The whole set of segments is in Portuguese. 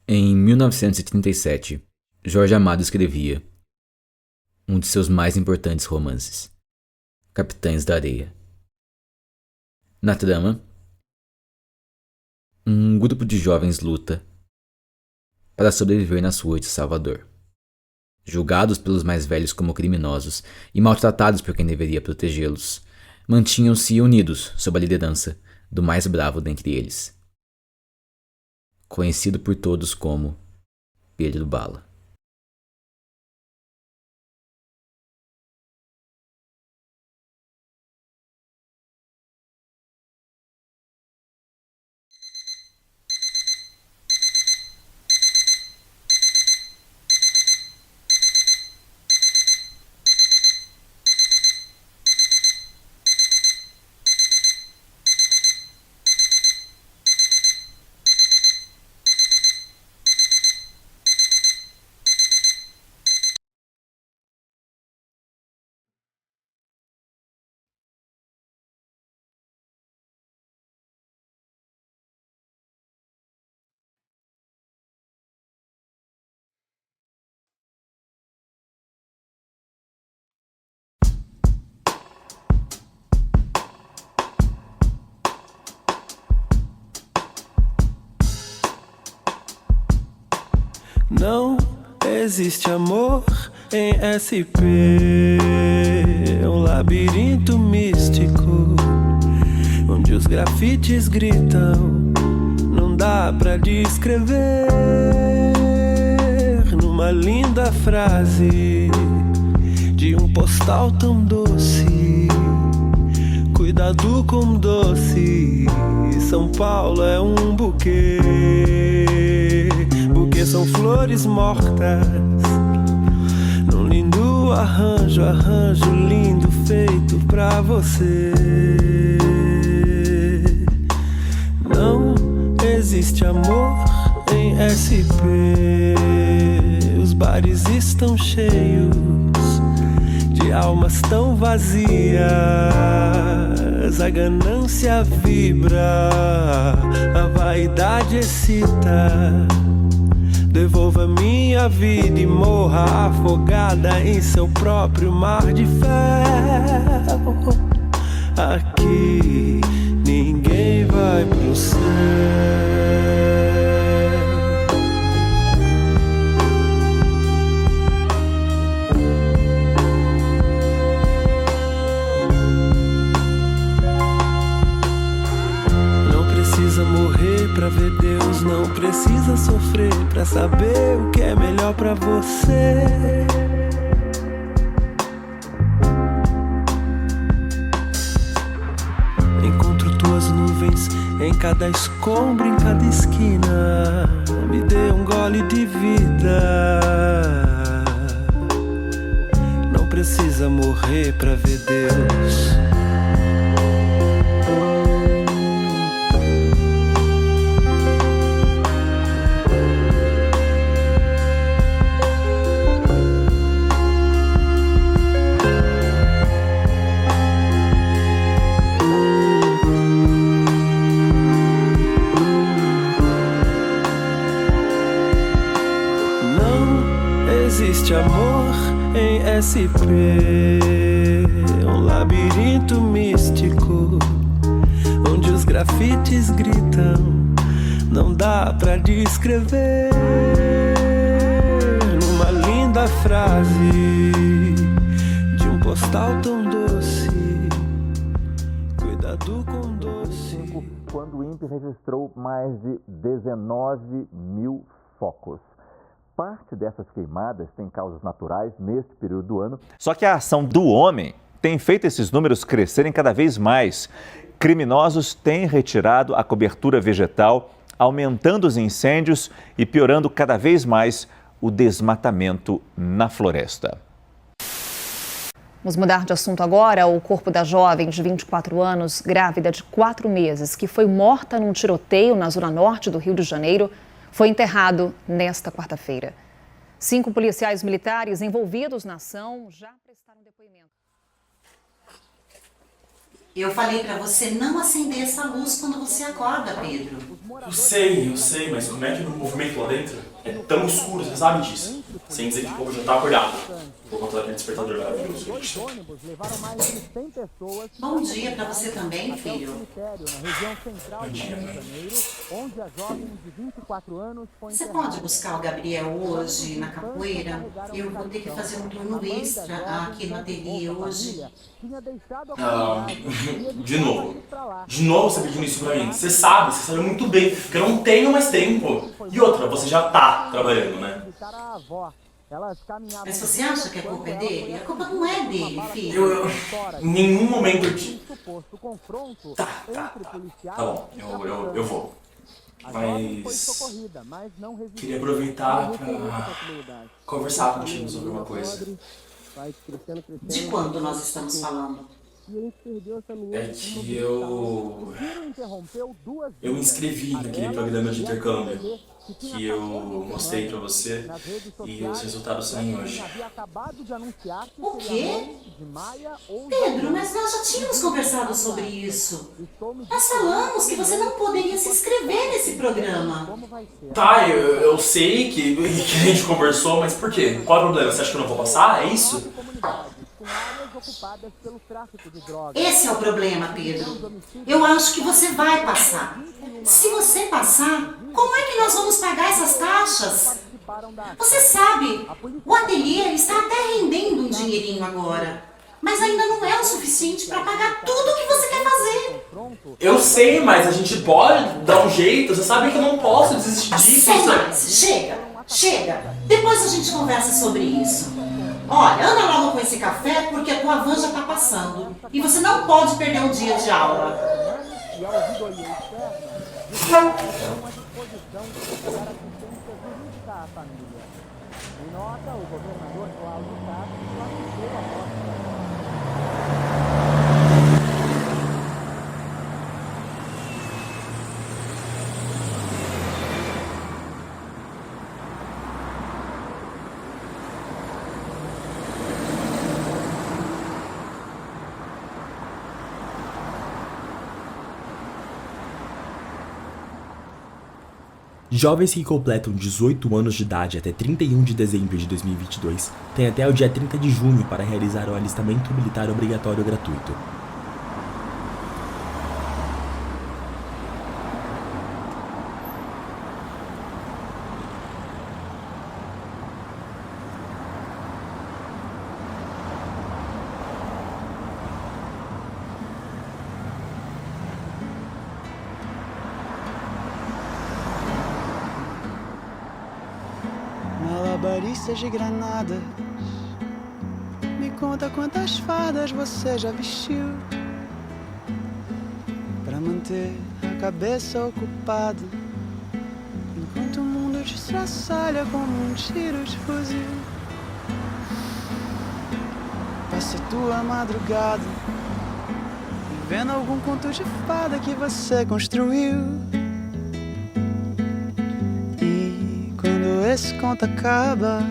Em 1937, Jorge Amado escrevia um de seus mais importantes romances, Capitães da Areia. Na trama, um grupo de jovens luta para sobreviver nas ruas de Salvador. Julgados pelos mais velhos como criminosos e maltratados por quem deveria protegê-los, mantinham-se unidos sob a liderança do mais bravo dentre eles, conhecido por todos como Pedro Bala. Não existe amor em SP, um labirinto místico, onde os grafites gritam, não dá pra descrever numa linda frase de um postal tão doce. Cuidado com doce, São Paulo é um buquê. Buquê são flores mortas, num lindo arranjo, arranjo lindo feito pra você. Não existe amor em SP, os bares estão cheios de almas tão vazias, a ganância vibra, a vaidade excita. Devolva minha vida e morra afogada em seu próprio mar de ferro. Aqui ninguém vai pro céu. Morrer pra ver Deus, não precisa sofrer pra saber o que é melhor pra você. Encontro tuas nuvens em cada escombro, em cada esquina. Me dê um gole de vida. Não precisa morrer pra ver Deus. Existe amor em SP, um labirinto místico, onde os grafites gritam, não dá pra descrever numa linda frase de um postal tão doce. Cuidado com doce. Quando o INPE registrou mais de 19 mil focos. Parte dessas queimadas tem causas naturais neste período do ano. Só que a ação do homem tem feito esses números crescerem cada vez mais. Criminosos têm retirado a cobertura vegetal, aumentando os incêndios e piorando cada vez mais o desmatamento na floresta. Vamos mudar de assunto agora. O corpo da jovem de 24 anos, grávida de 4 meses, que foi morta num tiroteio na zona norte do Rio de Janeiro, foi enterrado nesta quarta-feira. 5 policiais militares envolvidos na ação já prestaram depoimento. Eu falei pra você não acender essa luz quando você acorda, Pedro. Eu sei, mas como é que no movimento lá dentro é tão escuro, você sabe disso? Sem dizer que o povo já tá acordado. Por conta daquele despertador maravilhoso. Bom dia pra você também, filho. Bom dia, mãe. Você pode buscar o Gabriel hoje na capoeira? Eu vou ter que fazer um turno extra aqui no ateliê hoje. De novo. De novo você pedindo isso pra mim. Você sabe muito bem que eu não tenho mais tempo. E outra, você já tá trabalhando, né? Mas você acha que a culpa é dele? A culpa não é dele, filho. Eu em nenhum momento eu te... Tá bom, eu vou. Mas... queria aproveitar pra conversar contigo sobre uma coisa. De quando nós estamos falando? É que eu me inscrevi naquele programa de intercâmbio que eu mostrei pra você e os resultados saem hoje. O quê? Pedro, mas nós já tínhamos conversado sobre isso. Nós falamos que você não poderia se inscrever nesse programa. Tá, eu sei que a gente conversou, mas por quê? Qual é o problema? Você acha que eu não vou passar? É isso? Esse é o problema, Pedro. Eu acho que você vai passar. Se você passar, como é que nós vamos pagar essas taxas? Você sabe, o ateliê está até rendendo um dinheirinho agora, mas ainda não é o suficiente para pagar tudo o que você quer fazer. Eu sei, mas a gente pode dar um jeito. Você sabe que eu não posso desistir disso. Sem mais, chega. Depois a gente conversa sobre isso. Olha, anda logo com esse café porque a tua van já tá passando. E você não pode perder um dia de aula. Jovens que completam 18 anos de idade até 31 de dezembro de 2022 têm até o dia 30 de junho para realizar o alistamento militar obrigatório gratuito. Malabaristas de granadas, me conta quantas fardas você já vestiu pra manter a cabeça ocupada, enquanto o mundo te estraçalha como um tiro de fuzil. Passa tua madrugada vendo algum conto de fada que você construiu. Esse conto acaba,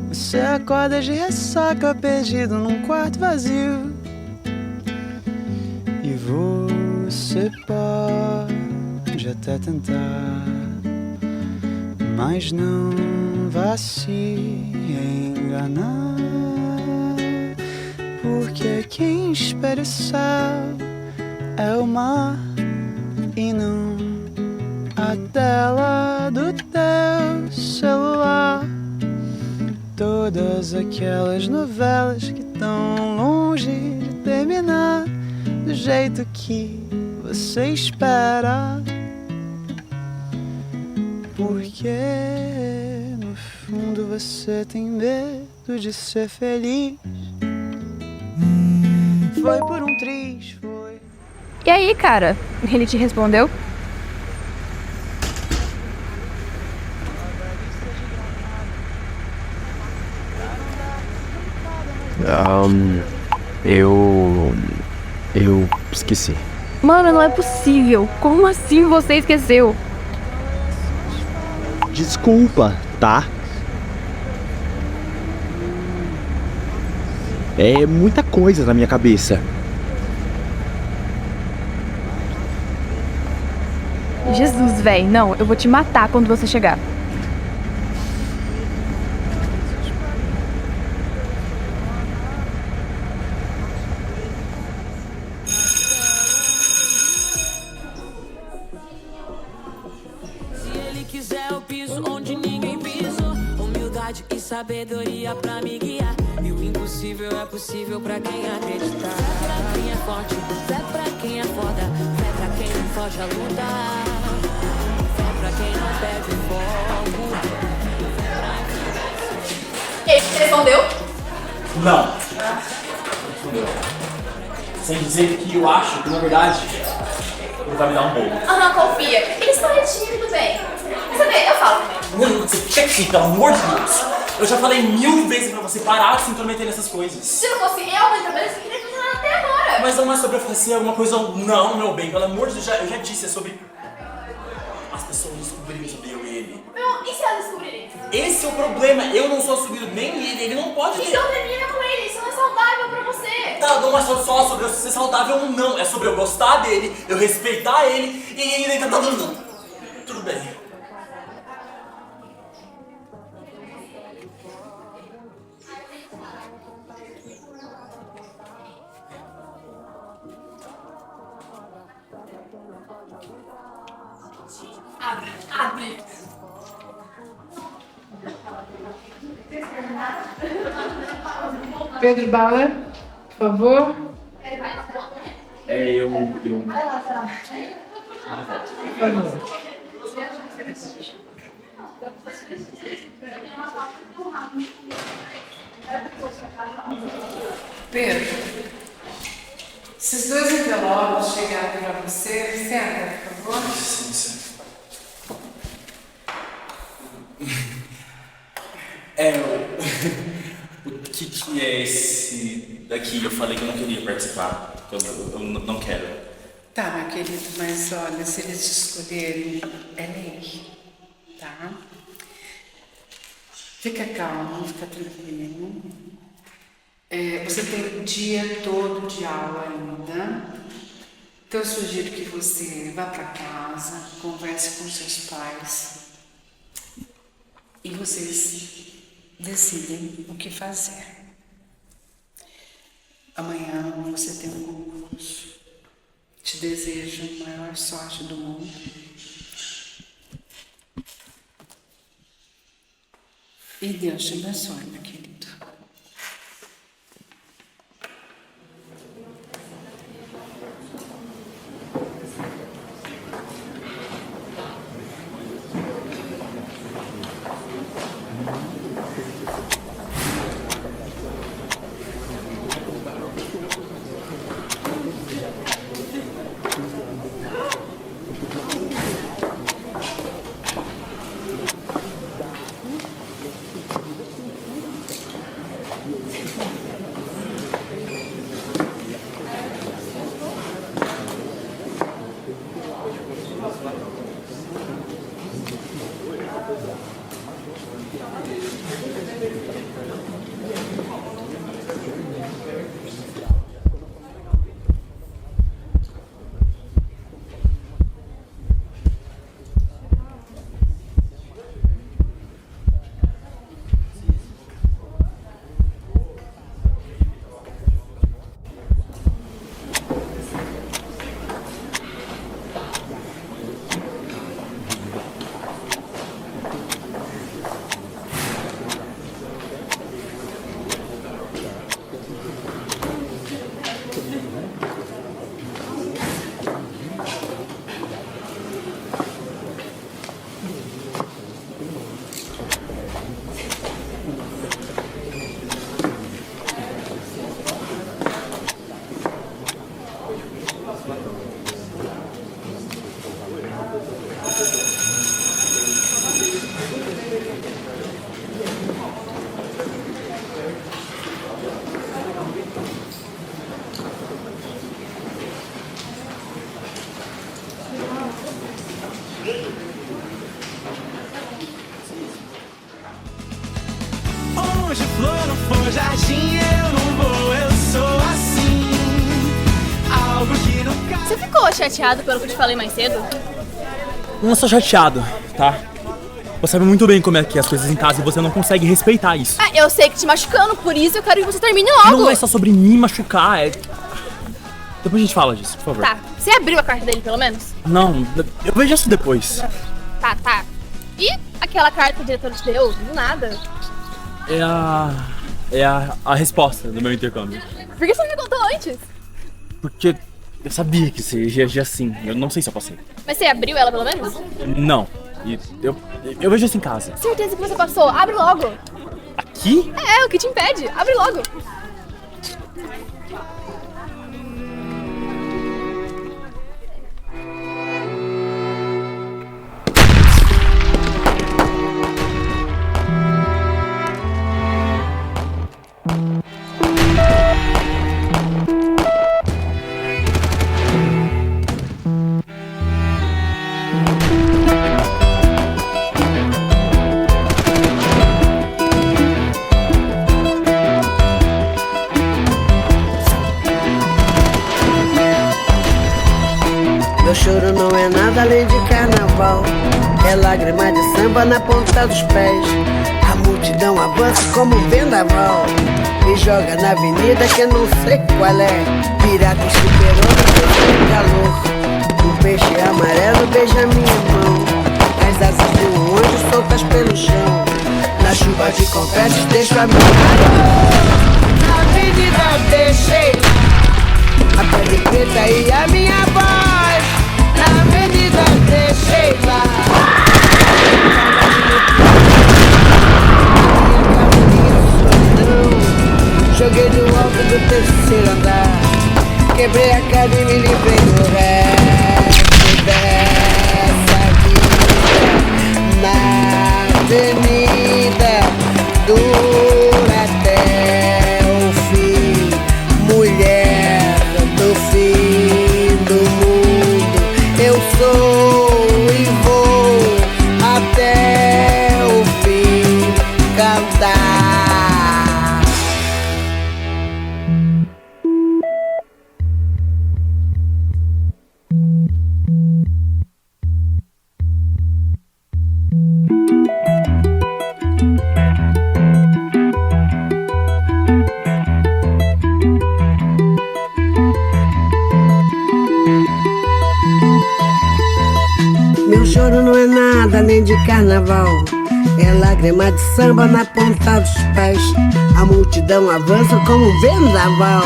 você acorda de ressaca, perdido num quarto vazio. E você pode até tentar, mas não vá se enganar, porque quem espera o céu é o mar e não a tela do teu celular. Todas aquelas novelas que estão longe de terminar do jeito que você espera, porque no fundo você tem medo de ser feliz. Foi por um triz, foi. E aí, cara? Ele te respondeu? Eu esqueci. Mano, não é possível. Como assim você esqueceu? Desculpa, tá? É muita coisa na minha cabeça. Jesus, véi. Não, eu vou te matar quando você chegar. Se ele quiser, eu piso onde ninguém pisou. Humildade e sabedoria pra me guiar. E o impossível é possível pra quem acreditar. Fé pra quem é forte, fé pra quem é foda. Fé pra quem não foge a lutar. Fé pra quem não perde o foco. Ele te respondeu? Não. Respondeu. Sem dizer que eu acho que, na verdade, ele vai me dar um bolo. Aham, confia. Eles estão retindo tudo bem. Quer saber? Eu falo também. Não, você fica aqui, pelo amor de Deus. Eu já falei 1000 vezes pra você parar de se intrometer nessas coisas. Se não fosse eu, mas também você queria fazer nada até agora. Mas não é sobre eu fazer alguma coisa ou não, meu bem. Pelo amor de Deus, eu já disse, é sobre as pessoas descobrirem sobre eu e ele. Não, e se elas descobrirem? Esse é o problema. Eu não sou assumido, nem ele não pode ter. Então termina com ele, isso não é saudável pra você. Tá, não é só sobre eu ser saudável ou não. É sobre eu gostar dele, eu respeitar ele e ele tá dando não. Tudo bem. Abre. Pedro Bala, por favor. Eu... Por favor. Pedro, esses dois envelopes chegaram para você. Senta, por favor. Licença. O que é esse daqui? Eu falei que eu não queria participar. Eu não quero. Tá, meu querido, mas olha, se eles te escolherem, é lei, tá? Fica calmo, fica tranquilo. Você tem o dia todo de aula ainda. Então eu sugiro que você vá para casa, converse com seus pais e vocês decidem o que fazer. Amanhã você tem um concurso. Te desejo a maior sorte do mundo. E Deus te abençoe, meu querido. Onde flor não for jardim, eu não vou, eu sou assim. Algo que nunca... Você ficou chateado pelo que eu te falei mais cedo? Não é só chateado, tá? Você sabe muito bem como é que é as coisas em casa e você não consegue respeitar isso. Ah, eu sei que te machucando, por isso eu quero que você termine logo. Não é só sobre me machucar, é... Depois a gente fala disso, por favor. Tá, você abriu a carta dele pelo menos? Não, eu vejo isso depois. Tá. E aquela carta que o diretor te deu? Do nada. É a resposta do meu intercâmbio. Por que você não me contou antes? Porque eu sabia que você ia agir assim. Eu não sei se eu passei. Mas você abriu ela pelo menos? Não. E eu vejo isso em casa. Certeza que você passou. Abre logo. Aqui? O que te impede? Abre logo. Meu choro não é nada além de carnaval. É lágrima de samba na ponta dos pés. A multidão avança como um vendaval. Me joga na avenida que eu não sei qual é. Pirata e super-homem, calor. Um peixe amarelo beija minha mão. As asas de um anjo soltas pelo chão. Na chuva de confetes deixo a minha dor. Na avenida deixei a pele preta e a minha voz. Na avenida deixei lá. Joguei do alto do terceiro andar. Quebrei a cara e me livrei do resto dessa vida. Na avenida dura até o fim. Mulher do fim do mundo. Eu sou e vou até o fim cantar. Meu choro não é nada nem de carnaval. É lágrima de samba na ponta dos pés. A multidão avança como um vendaval.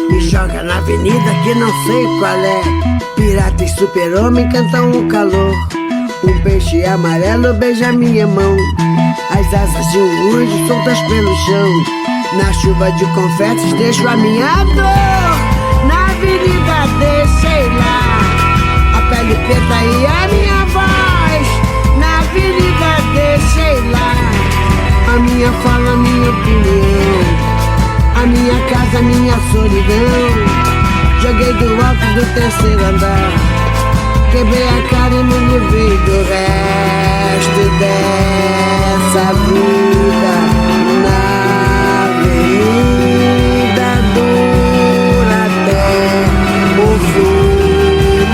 Me joga na avenida que não sei qual é. Pirata e super-homem cantam o calor. Um peixe amarelo beija minha mão. As asas de um anjo soltas pelo chão. Na chuva de confetes deixo a minha dor. Na avenida deixei lá a pele preta e a minha voz. Na avenida deixei lá a minha fala, a minha opinião. A minha casa, a minha solidão. Joguei do alto do terceiro andar. Quebrei a cara e me livrei do resto dessa vida. Na avenida dura até o fim.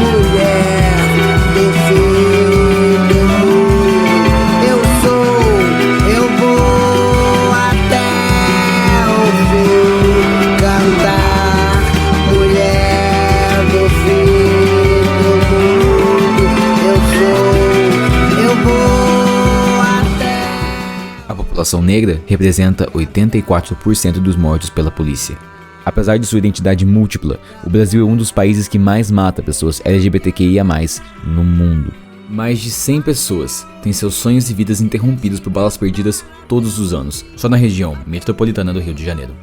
Mulher do fim do mundo. Eu sou, eu vou até o fim cantar. Mulher do fim do mundo. Eu vou até. A população negra representa 84% dos mortos pela polícia. Apesar de sua identidade múltipla, o Brasil é um dos países que mais mata pessoas LGBTQIA+, no mundo. Mais de 100 pessoas têm seus sonhos e vidas interrompidos por balas perdidas todos os anos, só na região metropolitana do Rio de Janeiro.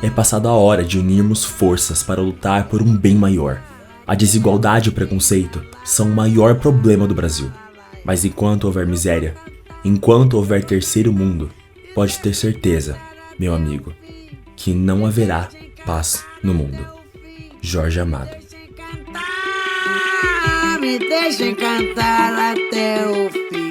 É passada a hora de unirmos forças para lutar por um bem maior. A desigualdade e o preconceito são o maior problema do Brasil. Mas enquanto houver miséria, enquanto houver terceiro mundo, pode ter certeza, meu amigo, que não haverá paz no mundo. Jorge Amado. Me deixem cantar até o fim.